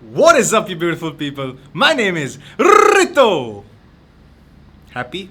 What is up, you beautiful people? My name is Rito. Happy?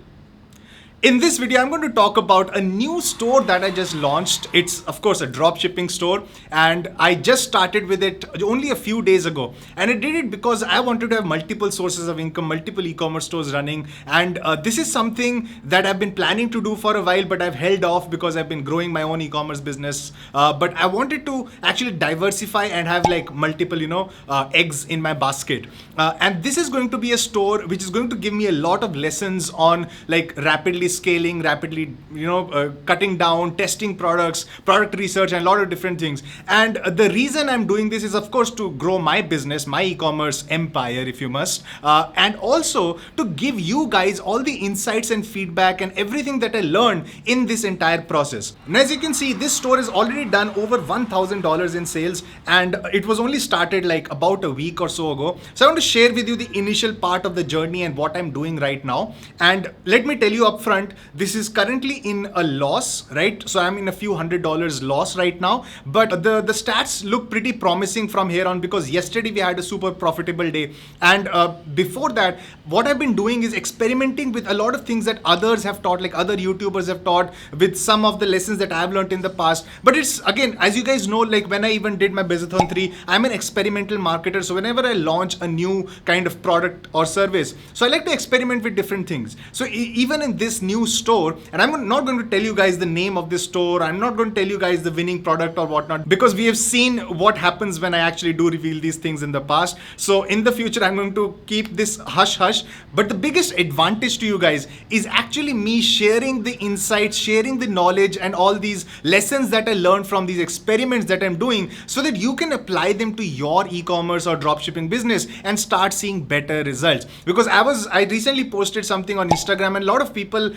In this video, I'm going to talk about a new store that I just launched. It's, of course, a dropshipping store, and I just started with it only a few days ago. And I did it because I wanted to have multiple sources of income, multiple e-commerce stores running. And this is something that I've been planning to do for a while, but I've held off because I've been growing my own e-commerce business. But I wanted to actually diversify and have like multiple, eggs in my basket. And this is going to be a store which is going to give me a lot of lessons on like rapidly scaling, rapidly, cutting down, testing products, product research, and a lot of different things. And the reason I'm doing this is, of course, to grow my business, my e-commerce empire, if you must, and also to give you guys all the insights and feedback and everything that I learned in this entire process. And as you can see, this store has already done over $1,000 in sales, and it was only started like about a week or so ago. So I want to share with you the initial part of the journey and what I'm doing right now. And let me tell you upfront, this is currently in a loss, right? So I'm in a few $100 loss right now, but the stats look pretty promising from here on, because yesterday we had a super profitable day. And before that, what I've been doing is experimenting with a lot of things that others have taught, like other YouTubers have taught, with some of the lessons that I've learned in the past. But it's, again, as you guys know, like when I even did my Businessathon 3, I'm an experimental marketer. So whenever I launch a new kind of product or service, so I like to experiment with different things. So even in this new store, and I'm not going to tell you guys the name of this store, I'm not going to tell you guys the winning product or whatnot, because we have seen what happens when I actually do reveal these things in the past. So in the future, I'm going to keep this hush hush. But the biggest advantage to you guys is actually me sharing the insights, sharing the knowledge, and all these lessons that I learned from these experiments that I'm doing, so that you can apply them to your e-commerce or dropshipping business and start seeing better results. Because I recently posted something on Instagram, and a lot of people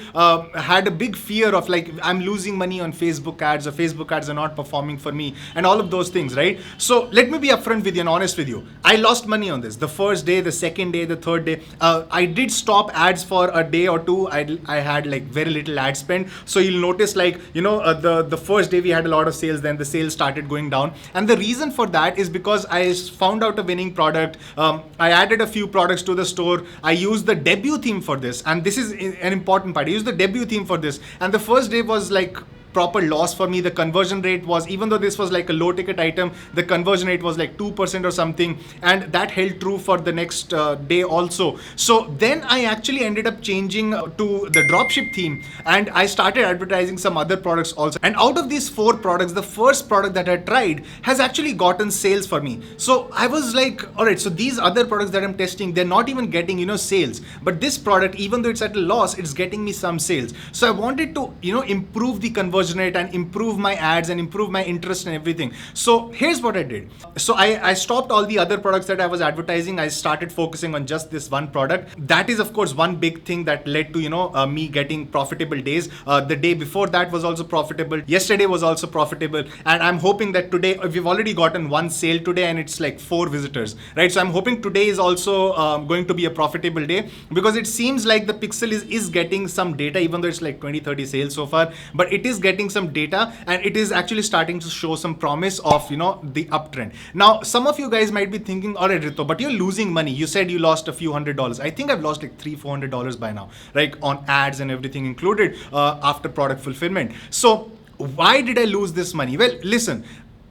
had a big fear of like, I'm losing money on Facebook ads, or Facebook ads are not performing for me, and all of those things, right? So let me be upfront with you and honest with you. I lost money on this. The first day, the second day, the third day, I did stop ads for a day or two. I had like very little ad spend. So you'll notice like, the first day we had a lot of sales, then the sales started going down. And the reason for that is because I found out a winning product. I added a few products to the store. I used the debut theme for this. And this is an important part. I used the debut theme for this. And the first day was like proper loss for me. The conversion rate was, even though this was like a low ticket item, the conversion rate was like 2% or something, and that held true for the next day also. So then I actually ended up changing to the dropship theme, and I started advertising some other products also. And out of these 4 products, the first product that I tried has actually gotten sales for me. So I was like, all right, so these other products that I'm testing, they're not even getting sales, but this product, even though it's at a loss, it's getting me some sales. So I wanted to improve the conversion rate and improve my ads and improve my interest and everything. So here's what I did. So I stopped all the other products that I was advertising. I started focusing on just this one product. That is, of course, one big thing that led to me getting profitable days. The day before that was also profitable. Yesterday was also profitable, and I'm hoping that today, we've already gotten one sale today, and it's like 4 visitors, right? So I'm hoping today is also going to be a profitable day, because it seems like the pixel is getting some data, even though it's like 20-30 sales so far, but it is getting some data, and it is actually starting to show some promise of the uptrend. Now some of you guys might be thinking, all right, Rito, but you're losing money. You said you lost a few $100s. I think I've lost like $300-400 by now, like on ads and everything included, after product fulfillment. So why did I lose this money? Well, listen,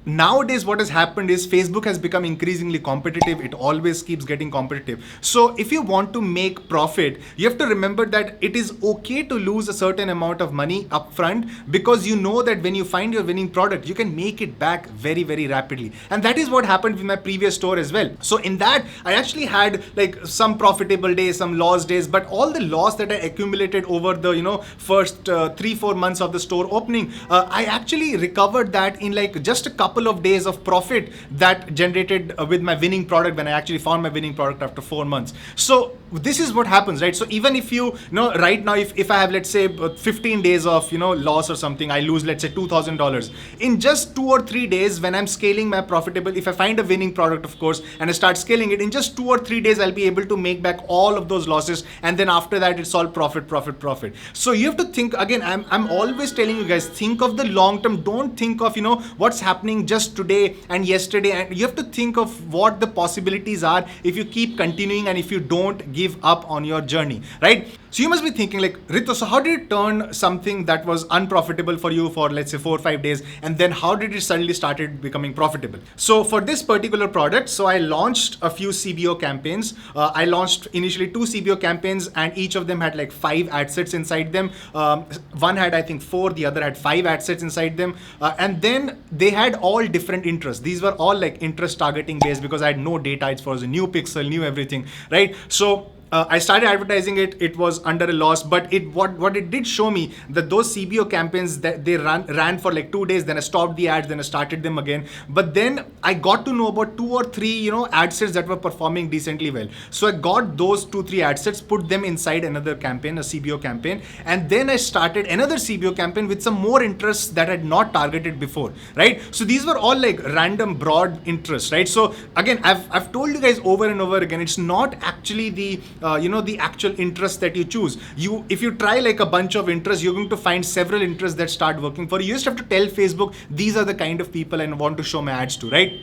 nowadays what has happened is Facebook has become increasingly competitive. It always keeps getting competitive. So if you want to make profit, you have to remember that it is okay to lose a certain amount of money upfront, because you know that when you find your winning product, you can make it back very, very rapidly. And that is what happened with my previous store as well. So in that, I actually had like some profitable days, some loss days, but all the loss that I accumulated over the first 3-4 months of the store opening, I actually recovered that in like just a couple of days of profit that generated with my winning product, when I actually found my winning product after 4 months. So this is what happens, right? So even if you know right now, if I have, let's say, 15 days of loss or something, I lose, let's say, $2,000 in just 2 or 3 days. When I'm scaling my profitable, if I find a winning product, of course, and I start scaling it, in just 2 or 3 days I'll be able to make back all of those losses, and then after that it's all profit, profit, profit. So you have to think again. I'm always telling you guys, think of the long term. Don't think of what's happening just today and yesterday, and you have to think of what the possibilities are if you keep continuing and if you don't give up on your journey, right? So you must be thinking like, Rito, so how did you turn something that was unprofitable for you for, let's say, 4 or 5 days, and then how did it suddenly started becoming profitable? So for this particular product, so I launched a few CBO campaigns. I launched initially 2 CBO campaigns, and each of them had like 5 ad sets inside them. One had, I think, 4, the other had 5 ad sets inside them. And then they had all different interests. These were all like interest targeting based, because I had no data. It was a new pixel, new everything, right? So I started advertising it. It was under a loss, but what it did show me that those CBO campaigns that they ran for like 2 days. Then I stopped the ads. Then I started them again. But then I got to know about 2 or 3 ad sets that were performing decently well. So I got those 2-3 ad sets, put them inside another campaign, a CBO campaign, and then I started another CBO campaign with some more interests that I had not targeted before, right? So these were all like random broad interests, right? So again, I've told you guys over and over again, it's not actually the the actual interest that you choose. If you try like a bunch of interests, you're going to find several interests that start working for you. You just have to tell Facebook, these are the kind of people I want to show my ads to, right?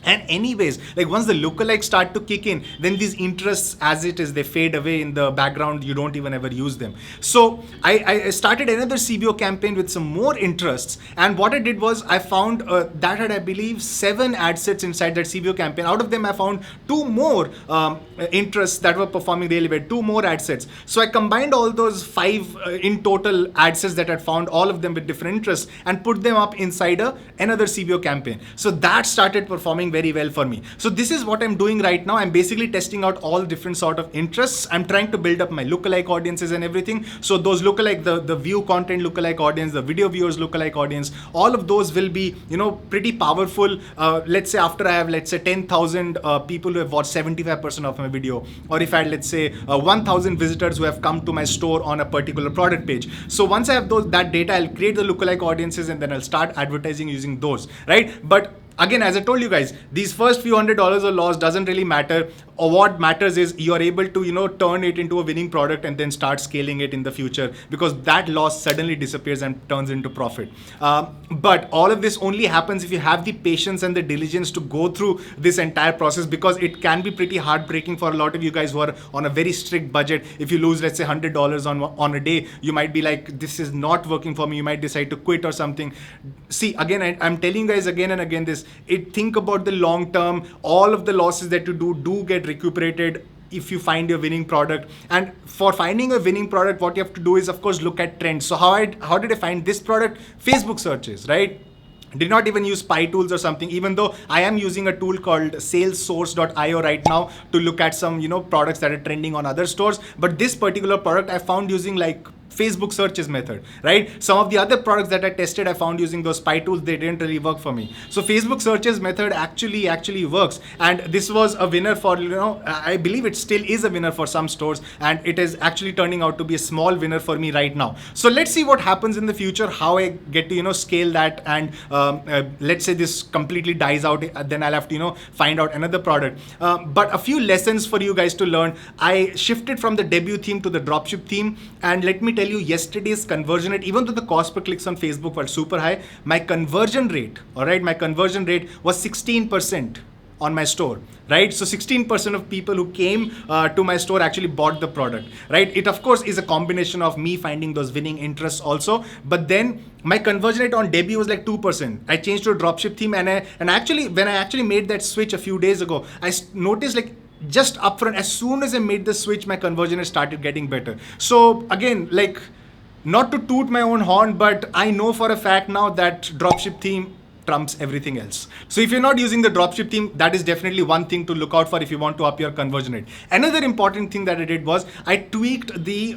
And anyways, like once the lookalikes start to kick in, then these interests, as it is, they fade away in the background. You don't even ever use them. So I started another CBO campaign with some more interests. And what I did was I found that had, I believe, 7 ad sets inside that CBO campaign. Out of them, I found 2 more interests that were performing really well, 2 more ad sets. So I combined all those 5 in total ad sets that I found, all of them with different interests, and put them up inside another CBO campaign. So that started performing very well for me. So this is what I'm doing right now. I'm basically testing out all different sort of interests. I'm trying to build up my lookalike audiences and everything. So those lookalike, the view content lookalike audience, the video viewers lookalike audience, all of those will be, pretty powerful. Let's say after I have, let's say, 10,000 people who have watched 75% of my video, or if I had, let's say, 1,000 visitors who have come to my store on a particular product page. So once I have that data, I'll create the lookalike audiences, and then I'll start advertising using those, right? But again, as I told you guys, these first few $100 of loss doesn't really matter. Or what matters is you are able to, turn it into a winning product and then start scaling it in the future, because that loss suddenly disappears and turns into profit. But all of this only happens if you have the patience and the diligence to go through this entire process, because it can be pretty heartbreaking for a lot of you guys who are on a very strict budget. If you lose, let's say, $100 on a day, you might be like, this is not working for me. You might decide to quit or something. See, again, I'm telling you guys again and again this, think about the long term. All of the losses that you do get recuperated if you find your winning product. And for finding a winning product, what you have to do is, of course, look at trends. So how did I find this product? Facebook searches, right? Did not even use spy tools or something, even though I am using a tool called salessource.io right now to look at some products that are trending on other stores. But this particular product I found using like Facebook searches method, right? Some of the other products that I tested, I found using those spy tools, they didn't really work for me. So Facebook searches method actually works. And this was a winner for, I believe it still is a winner for some stores, and it is actually turning out to be a small winner for me right now. So let's see what happens in the future, how I get to, scale that. And let's say this completely dies out, then I'll have to, find out another product. But a few lessons for you guys to learn. I shifted from the debut theme to the dropship theme. And let me tell you, yesterday's conversion rate, even though the cost per clicks on Facebook were super high, my conversion rate was 16% on my store, right? So 16% of people who came to my store actually bought the product, right? It of course is a combination of me finding those winning interests also, but then my conversion rate on debut was like 2%. I changed to a dropship theme, and actually when I actually made that switch a few days ago, I noticed like just upfront, as soon as I made the switch, my conversion rate started getting better. So again, like, not to toot my own horn, but I know for a fact now that dropship theme trumps everything else. So if you're not using the dropship theme, that is definitely one thing to look out for if you want to up your conversion rate. Another important thing that I did was I tweaked the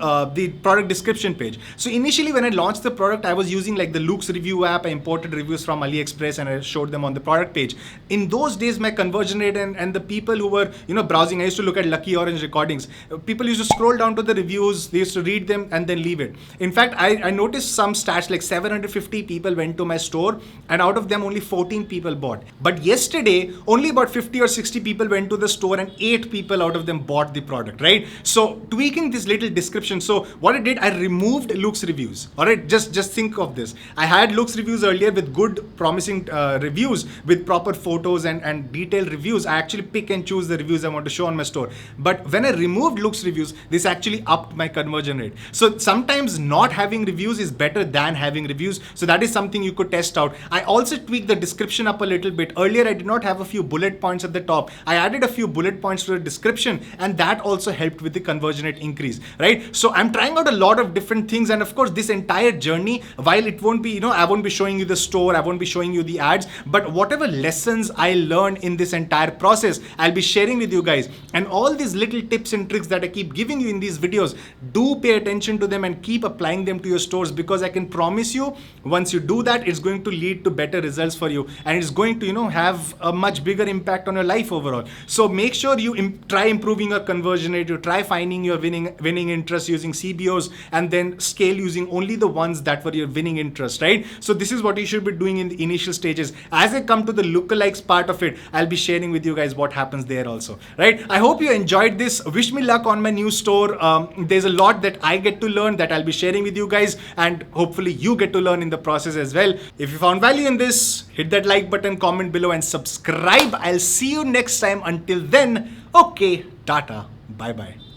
product description page. So initially when I launched the product, I was using like the Luke's review app. I imported reviews from AliExpress and I showed them on the product page. In those days, my conversion rate and the people who were browsing, I used to look at Lucky Orange recordings. People used to scroll down to the reviews, they used to read them and then leave it. In fact, I noticed some stats like 750 people went to my store and out of them only 14 people bought. But yesterday, only about 50 or 60 people went to the store and 8 people out of them bought the product, right? So tweaking this little description. So what I did, I removed Luke's reviews. All right, just think of this. I had Luke's reviews earlier with good promising reviews with proper photos and detailed reviews. I actually pick and choose the reviews I want to show on my store. But when I removed Luke's reviews, this actually upped my conversion rate. So sometimes not having reviews is better than having reviews. So that is something you could test out. I also tweaked the description up a little bit. Earlier, I did not have a few bullet points at the top. I added a few bullet points to the description and that also helped with the conversion rate increase, right? So I'm trying out a lot of different things. And of course, this entire journey, while it won't be, I won't be showing you the store, I won't be showing you the ads, but whatever lessons I learned in this entire process, I'll be sharing with you guys. And all these little tips and tricks that I keep giving you in these videos, do pay attention to them and keep applying them to your stores, because I can promise you, once you do that, it's going to lead to better results for you and it's going to, have a much bigger impact on your life overall. So make sure you try improving your conversion rate, you try finding your winning interest using CBOs and then scale using only the ones that were your winning interest, right? So this is what you should be doing in the initial stages. As I come to the lookalikes part of it, I'll be sharing with you guys what happens there also, right? I hope you enjoyed this. Wish me luck on my new store. There's a lot that I get to learn that I'll be sharing with you guys, and hopefully you get to learn in the process as well. If you found value in this, hit that like button, comment below and subscribe. I'll see you next time. Until then, okay, tata, bye bye.